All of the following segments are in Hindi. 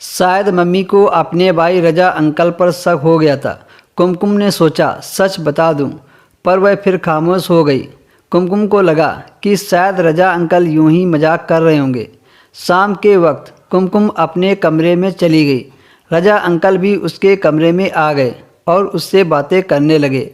शायद मम्मी को अपने भाई रजा अंकल पर शक हो गया था। कुमकुम ने सोचा सच बता दूं, पर वह फिर खामोश हो गई। कुमकुम को लगा कि शायद रजा अंकल यूं ही मजाक कर रहे होंगे। शाम के वक्त कुमकुम अपने कमरे में चली गई। रजा अंकल भी उसके कमरे में आ गए और उससे बातें करने लगे।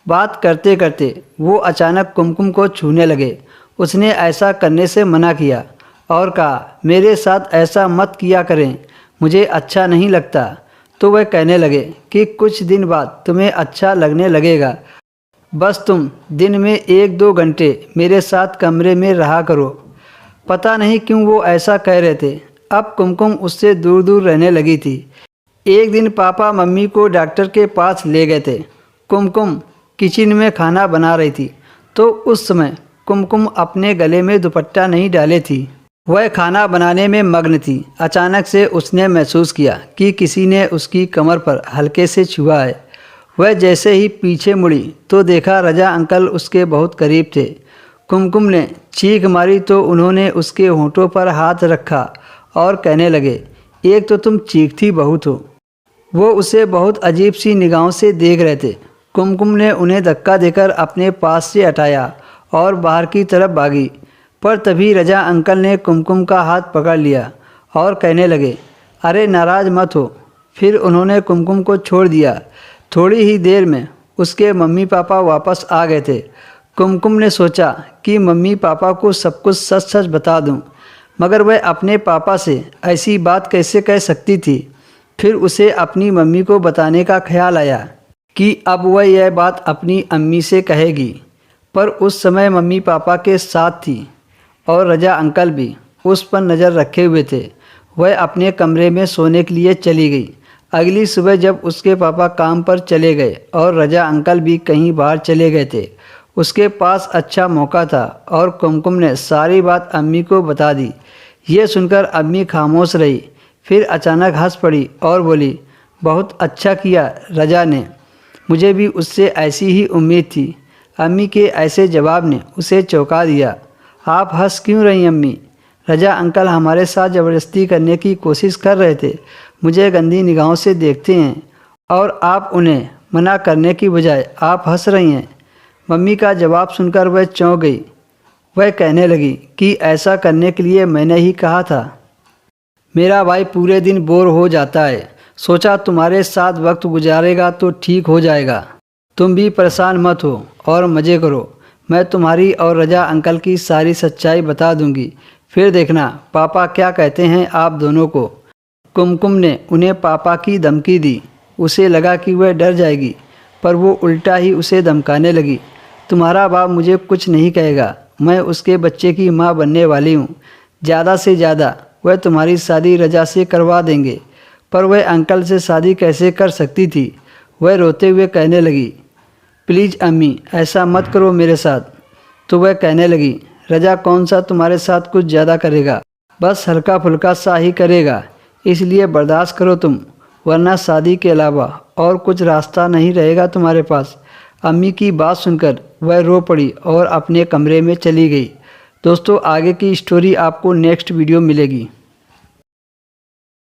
बात करते करते वो अचानक कुमकुम को छूने लगे। उसने ऐसा करने से मना किया और कहा, मेरे साथ ऐसा मत किया करें, मुझे अच्छा नहीं लगता। तो वह कहने लगे कि कुछ दिन बाद तुम्हें अच्छा लगने लगेगा, बस तुम दिन में 1-2 घंटे मेरे साथ कमरे में रहा करो। पता नहीं क्यों वो ऐसा कह रहे थे। अब कुमकुम उससे दूर दूर रहने लगी थी। एक दिन पापा मम्मी को डॉक्टर के पास ले गए थे। कुमकुम किचन में खाना बना रही थी, तो उस समय कुमकुम अपने गले में दुपट्टा नहीं डाले थी। वह खाना बनाने में मग्न थी। अचानक से उसने महसूस किया कि किसी ने उसकी कमर पर हल्के से छुआ है। वह जैसे ही पीछे मुड़ी तो देखा रजा अंकल उसके बहुत करीब थे। कुमकुम ने चीख मारी तो उन्होंने उसके होंठों पर हाथ रखा और कहने लगे, एक तो तुम चीखती बहुत हो। वो उसे बहुत अजीब सी निगाहों से देख रहे थे। कुमकुम ने उन्हें धक्का देकर अपने पास से हटाया और बाहर की तरफ भागी, पर तभी रजा अंकल ने कुमकुम का हाथ पकड़ लिया और कहने लगे, अरे नाराज़ मत हो। फिर उन्होंने कुमकुम को छोड़ दिया। थोड़ी ही देर में उसके मम्मी पापा वापस आ गए थे। कुमकुम ने सोचा कि मम्मी पापा को सब कुछ सच सच बता दूं, मगर वह अपने पापा से ऐसी बात कैसे कह सकती थी। फिर उसे अपनी मम्मी को बताने का ख्याल आया कि अब वह यह बात अपनी अम्मी से कहेगी, पर उस समय मम्मी पापा के साथ थी और रजा अंकल भी उस पर नज़र रखे हुए थे। वह अपने कमरे में सोने के लिए चली गई। अगली सुबह जब उसके पापा काम पर चले गए और रजा अंकल भी कहीं बाहर चले गए थे, उसके पास अच्छा मौका था और कुमकुम ने सारी बात अम्मी को बता दी। ये सुनकर अम्मी खामोश रही, फिर अचानक हंस पड़ी और बोली, बहुत अच्छा किया रजा ने, मुझे भी उससे ऐसी ही उम्मीद थी। अम्मी के ऐसे जवाब ने उसे चौंका दिया। आप हंस क्यों रही अम्मी? रजा अंकल हमारे साथ ज़बरदस्ती करने की कोशिश कर रहे थे, मुझे गंदी निगाहों से देखते हैं और आप उन्हें मना करने की बजाय आप हंस रही हैं। मम्मी का जवाब सुनकर वह चौंक गई। वह कहने लगी कि ऐसा करने के लिए मैंने ही कहा था। मेरा भाई पूरे दिन बोर हो जाता है, सोचा तुम्हारे साथ वक्त गुजारेगा तो ठीक हो जाएगा। तुम भी परेशान मत हो और मज़े करो। मैं तुम्हारी और रजा अंकल की सारी सच्चाई बता दूंगी, फिर देखना पापा क्या कहते हैं आप दोनों को। कुमकुम ने उन्हें पापा की धमकी दी। उसे लगा कि वह डर जाएगी, पर वो उल्टा ही उसे धमकाने लगी। तुम्हारा बाप मुझे कुछ नहीं कहेगा, मैं उसके बच्चे की माँ बनने वाली हूँ। ज़्यादा से ज़्यादा वह तुम्हारी शादी रजा से करवा देंगे। पर वह अंकल से शादी कैसे कर सकती थी? वह रोते हुए कहने लगी, प्लीज़ अम्मी ऐसा मत करो मेरे साथ। तो वह कहने लगी, रजा कौन सा तुम्हारे साथ कुछ ज़्यादा करेगा, बस हल्का फुल्का सा ही करेगा, इसलिए बर्दाश्त करो तुम, वरना शादी के अलावा और कुछ रास्ता नहीं रहेगा तुम्हारे पास। अम्मी की बात सुनकर वह रो पड़ी और अपने कमरे में चली गई। दोस्तों आगे की स्टोरी आपको नेक्स्ट वीडियो मिलेगी।